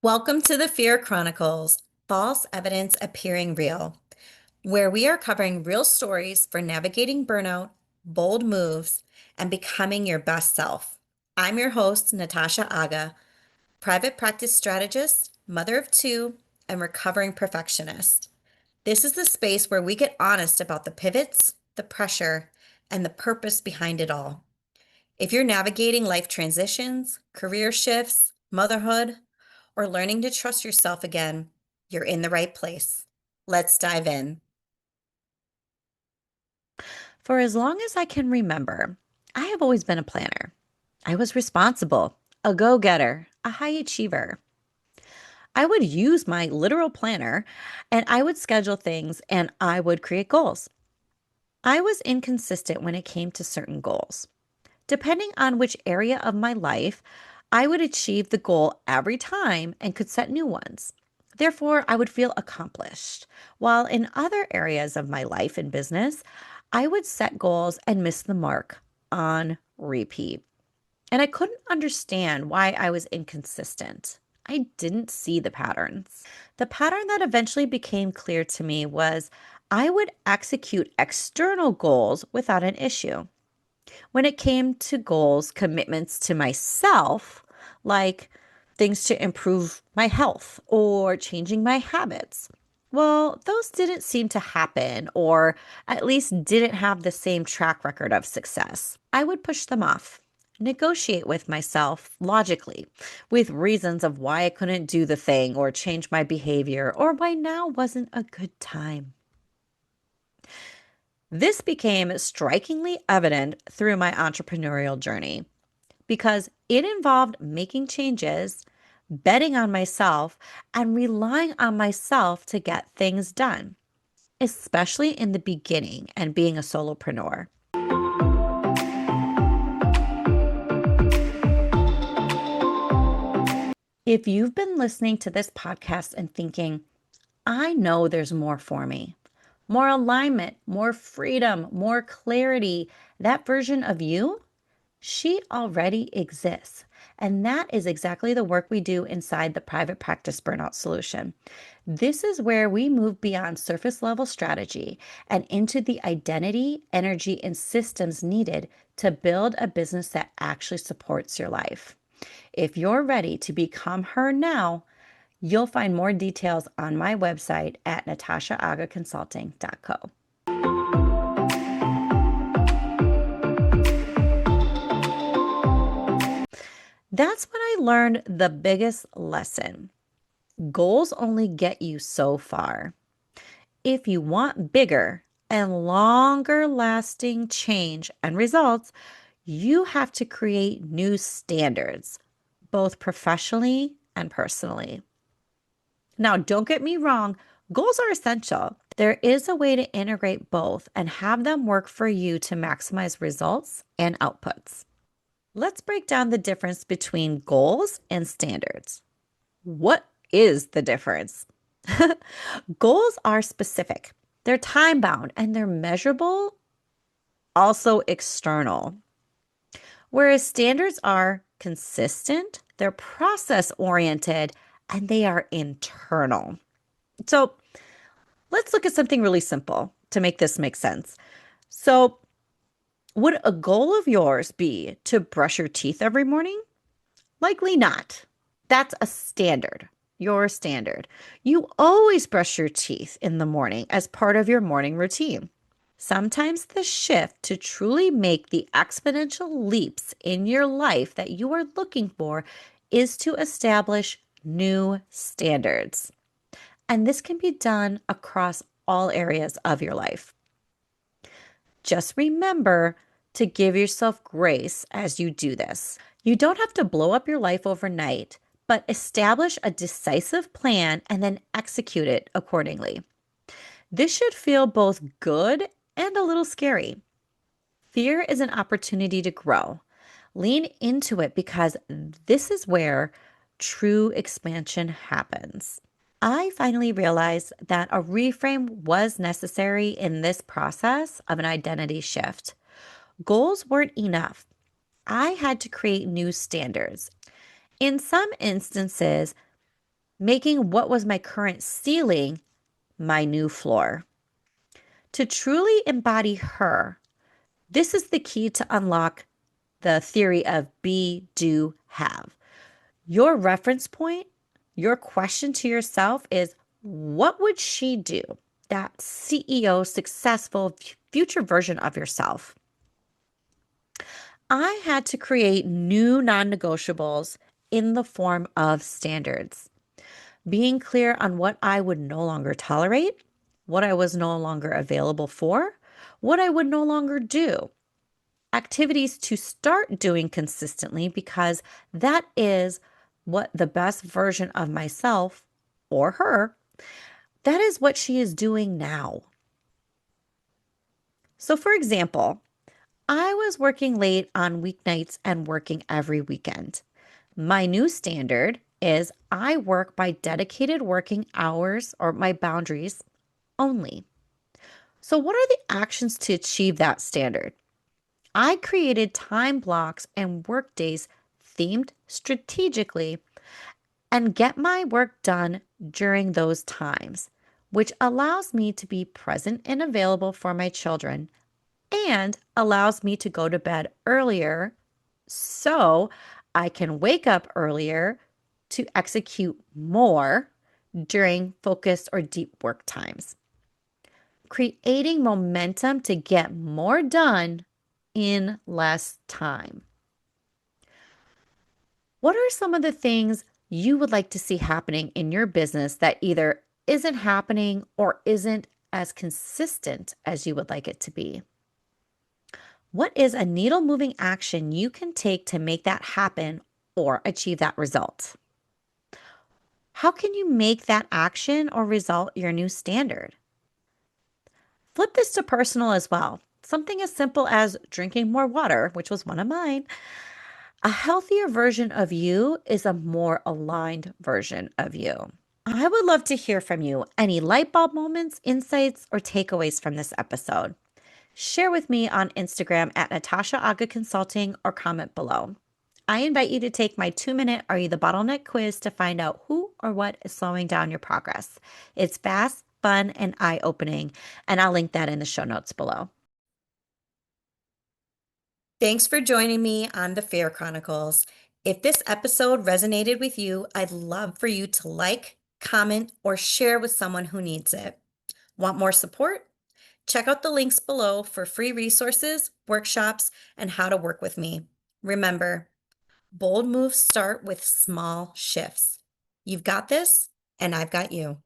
Welcome to the F.E.A.R Chronicles, false evidence appearing real, where we are covering real stories for navigating burnout, bold moves, and becoming your best self. I'm your host, Natasha Aga, private practice strategist, mother of two, and recovering perfectionist. This is the space where we get honest about the pivots, the pressure, and the purpose behind it all. If you're navigating life transitions, career shifts, motherhood, or learning to trust yourself again, you're in the right place. Let's dive in. For as long as I can remember, I have always been a planner. I was responsible, a go getter, a high achiever. I would use my literal planner and I would schedule things and I would create goals. I was inconsistent when it came to certain goals. Depending on which area of my life, I would achieve the goal every time and could set new ones. Therefore, I would feel accomplished. While in other areas of my life and business, I would set goals and miss the mark on repeat. And I couldn't understand why I was inconsistent. I didn't see the patterns. The pattern that eventually became clear to me was I would execute external goals without an issue. When it came to goals, commitments to myself, like things to improve my health or changing my habits, well, those didn't seem to happen, or at least didn't have the same track record of success. I would push them off, negotiate with myself logically, with reasons of why I couldn't do the thing or change my behavior, or why now wasn't a good time. This became strikingly evident through my entrepreneurial journey because it involved making changes, betting on myself, and relying on myself to get things done, especially in the beginning and being a solopreneur. If you've been listening to this podcast and thinking, I know there's more for me, more alignment, more freedom, more clarity, that version of you, she already exists. And that is exactly the work we do inside the private practice burnout solution. This is where we move beyond surface level strategy and into the identity, energy, and systems needed to build a business that actually supports your life. If you're ready to become her now, you'll find more details on my website at natashaagaconsulting.co. That's when I learned the biggest lesson. Goals only get you so far. If you want bigger and longer lasting change and results, you have to create new standards, both professionally and personally. Now, don't get me wrong, goals are essential. There is a way to integrate both and have them work for you to maximize results and outputs. Let's break down the difference between goals and standards. What is the difference? Goals are specific, they're time bound, and they're measurable, also external. Whereas standards are consistent, they're process oriented, and they are internal. So let's look at something really simple to make this make sense. So, would a goal of yours be to brush your teeth every morning? Likely not. That's a standard, your standard. You always brush your teeth in the morning as part of your morning routine. Sometimes the shift to truly make the exponential leaps in your life that you are looking for is to establish new standards. And this can be done across all areas of your life. Just remember to give yourself grace as you do this. You don't have to blow up your life overnight, but establish a decisive plan and then execute it accordingly. This should feel both good and a little scary. Fear is an opportunity to grow. Lean into it because this is where true expansion happens. I finally realized that a reframe was necessary in this process of an identity shift. Goals weren't enough. I had to create new standards. In some instances, making what was my current ceiling my new floor. To truly embody her, this is the key to unlock the theory of be, do, have. Your reference point, your question to yourself is, what would she do? That CEO, successful future version of yourself. I had to create new non negotiables in the form of standards, being clear on what I would no longer tolerate, what I was no longer available for, what I would no longer do. Activities to start doing consistently because that is what the best version of myself or her, that is what she is doing now. So, for example, I was working late on weeknights and working every weekend. My new standard is I work by dedicated working hours or my boundaries only. So, what are the actions to achieve that standard? I created time blocks and work days themed strategically and get my work done during those times, which allows me to be present and available for my children and allows me to go to bed earlier so I can wake up earlier to execute more during focused or deep work times. Creating momentum to get more done in less time. What are some of the things you would like to see happening in your business that either isn't happening or isn't as consistent as you would like it to be? What is a needle moving action you can take to make that happen or achieve that result? How can you make that action or result your new standard? Flip this to personal as well. Something as simple as drinking more water, which was one of mine. A healthier version of you is a more aligned version of you. I would love to hear from you. Any light bulb moments, insights, or takeaways from this episode? Share with me on Instagram at Natasha Aga Consulting or comment below. I invite you to take my 2-minute Are You the Bottleneck quiz to find out who or what is slowing down your progress. It's fast, fun, and eye opening, and I'll link that in the show notes below. Thanks for joining me on the F.E.A.R Chronicles. If this episode resonated with you, I'd love for you to like, comment, or share with someone who needs it. Want more support? Check out the links below for free resources, workshops, and how to work with me. Remember, bold moves start with small shifts. You've got this, and I've got you.